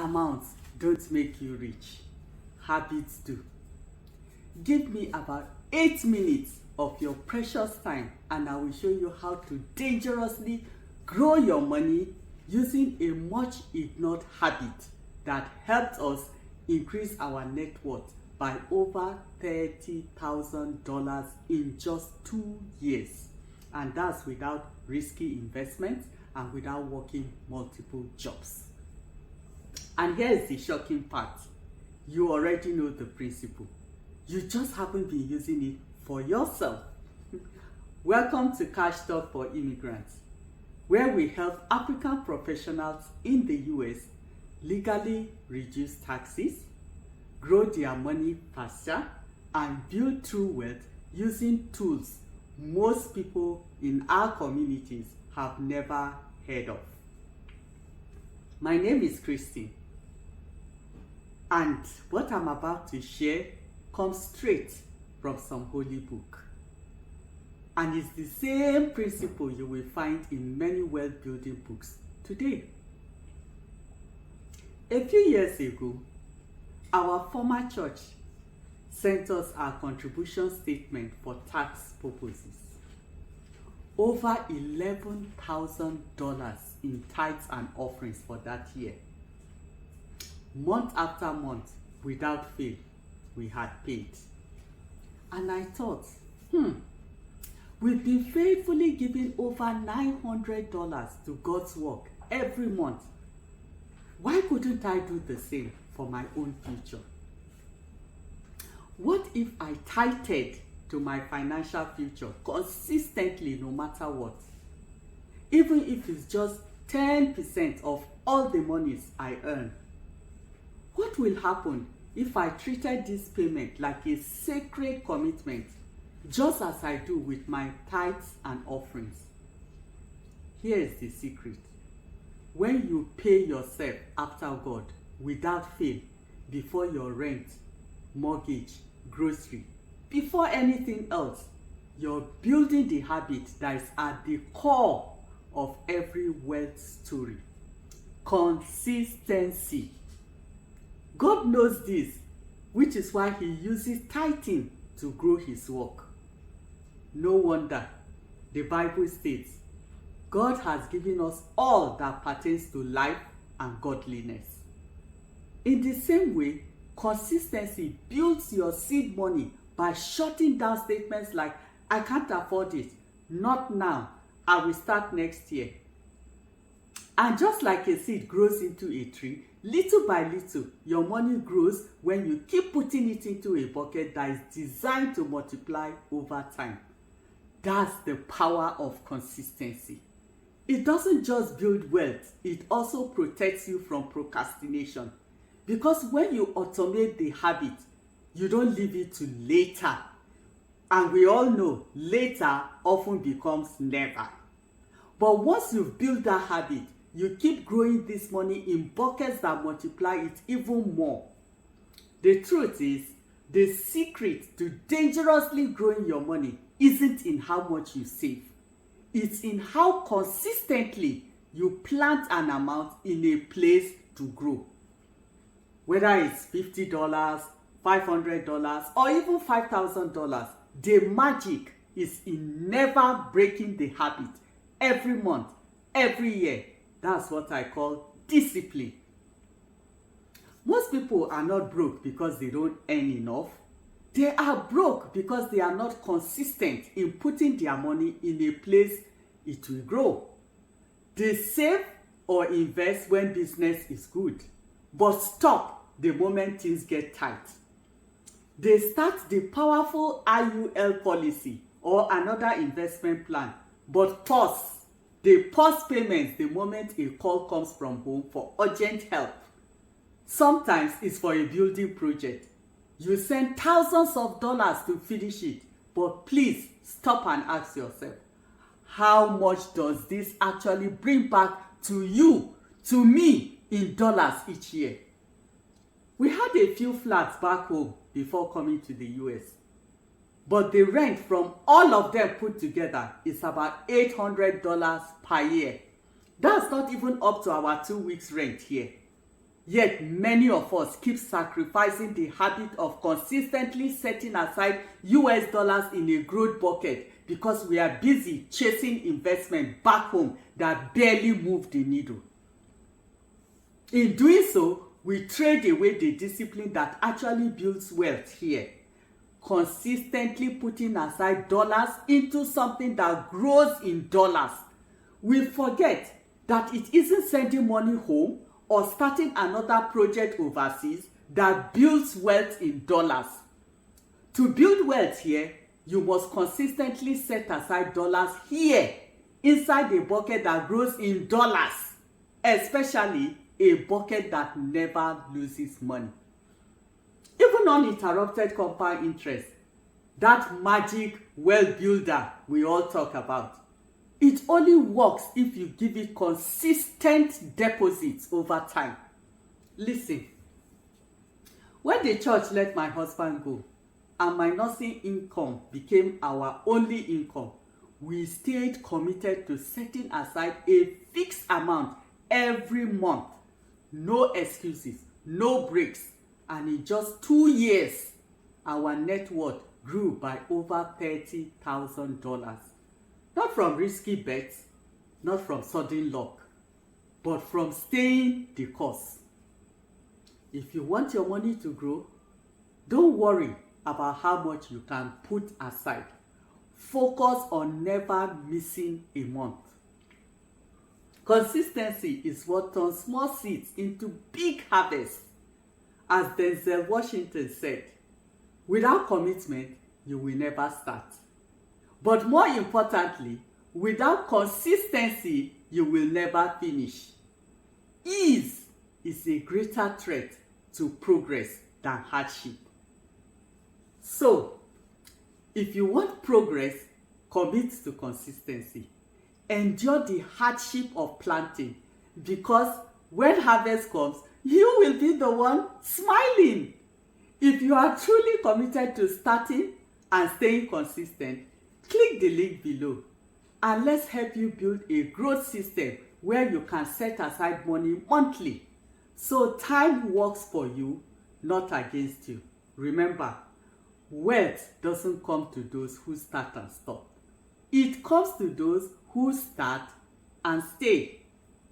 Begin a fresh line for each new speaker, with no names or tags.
amounts don't make you rich. Habits do. Give me about 8 minutes of your precious time and I will show you how to dangerously grow your money using a much ignored habit that helped us increase our net worth by over $30,000 in just 2 years. And that's without risky investments and without working multiple jobs. And here's the shocking part. You already know the principle. You just haven't been using it for yourself. Welcome to Cash Talk for Immigrants, where we help African professionals in the US legally reduce taxes, grow their money faster, and build true wealth using tools most people in our communities have never heard of. My name is Christine, and what I'm about to share comes straight from some holy book. And it's the same principle you will find in many wealth building books today. A few years ago, our former church sent us our contribution statement for tax purposes. Over $11,000 in tithes and offerings for that year. Month after month, without fail, we had paid. And I thought, we've been faithfully giving over $900 to God's work every month. Why couldn't I do the same for my own future? What if I tithed to my financial future consistently no matter what? Even if it's just 10% of all the monies I earn. What will happen if I treated this payment like a sacred commitment, just as I do with my tithes and offerings? Here is the secret. When you pay yourself after God without fail, before your rent, mortgage, grocery, before anything else, you're building the habit that is at the core of every wealth story. Consistency. God knows this, which is why he uses tithing to grow his work. No wonder the Bible states, God has given us all that pertains to life and godliness. In the same way, consistency builds your seed money by shutting down statements like, I can't afford it, not now, I will start next year. And just like a seed grows into a tree, little by little, your money grows when you keep putting it into a bucket that is designed to multiply over time. That's the power of consistency. It doesn't just build wealth, it also protects you from procrastination. Because when you automate the habit, you don't leave it to later. And we all know later often becomes never. But once you've built that habit, you keep growing this money in buckets that multiply it even more. The truth is, the secret to dangerously growing your money isn't in how much you save. It's in how consistently you plant an amount in a place to grow. Whether it's $50, $500, or even $5,000, the magic is in never breaking the habit every month, every year. That's what I call discipline. Most people are not broke because they don't earn enough. They are broke because they are not consistent in putting their money in a place it will grow. They save or invest when business is good, but stop the moment things get tight. They start the powerful IUL policy or another investment plan, but pause. They pause payments the moment a call comes from home for urgent help. Sometimes it's for a building project. You send thousands of dollars to finish it, but please stop and ask yourself, how much does this actually bring back to you, to me, in dollars each year? We had a few flats back home before coming to the US. But the rent from all of them put together is about $800 per year. That's not even up to our 2 weeks rent here. Yet many of us keep sacrificing the habit of consistently setting aside US dollars in a growth bucket because we are busy chasing investment back home that barely move the needle. In doing so, we trade away the discipline that actually builds wealth here. Consistently putting aside dollars into something that grows in dollars. We forget that it isn't sending money home or starting another project overseas that builds wealth in dollars. To build wealth here, you must consistently set aside dollars here inside a bucket that grows in dollars, especially a bucket that never loses money. Even uninterrupted compound interest, that magic wealth builder we all talk about, it only works if you give it consistent deposits over time. Listen, when the church let my husband go and my nursing income became our only income, we stayed committed to setting aside a fixed amount every month. No excuses, no breaks. And in just 2 years, our net worth grew by over $30,000. Not from risky bets, not from sudden luck, but from staying the course. If you want your money to grow, don't worry about how much you can put aside. Focus on never missing a month. Consistency is what turns small seeds into big harvests. As Denzel Washington said, without commitment, you will never start. But more importantly, without consistency, you will never finish. Ease is a greater threat to progress than hardship. So, if you want progress, commit to consistency. Endure the hardship of planting, because when harvest comes, you will be the one smiling. If you are truly committed to starting and staying consistent, click the link below and let's help you build a growth system where you can set aside money monthly so time works for you, not against you. Remember, wealth doesn't come to those who start and stop. It comes to those who start and stay.